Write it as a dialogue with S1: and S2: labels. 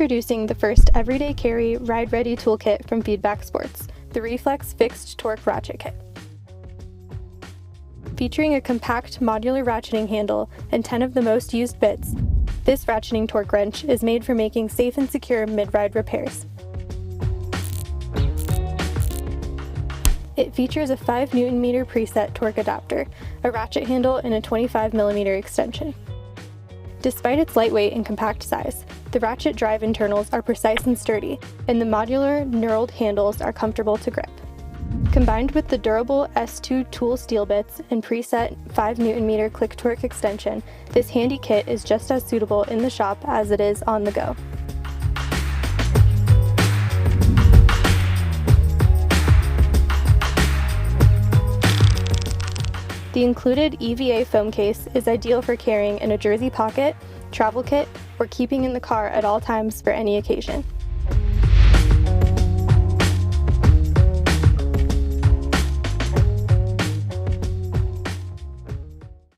S1: Introducing the first everyday carry, ride-ready toolkit from Feedback Sports, the Reflex Fixed Torque Ratchet Kit. Featuring a compact modular ratcheting handle and 10 of the most used bits, this ratcheting torque wrench is made for making safe and secure mid-ride repairs. It features a 5 Nm preset torque adapter, a ratchet handle, and a 25 mm extension. Despite its lightweight and compact size, the ratchet drive internals are precise and sturdy, and the modular, knurled handles are comfortable to grip. Combined with the durable S2 tool steel bits and preset 5 Nm click torque extension, this handy kit is just as suitable in the shop as it is on the go. The included EVA foam case is ideal for carrying in a jersey pocket, travel kit, or keeping in the car at all times for any occasion.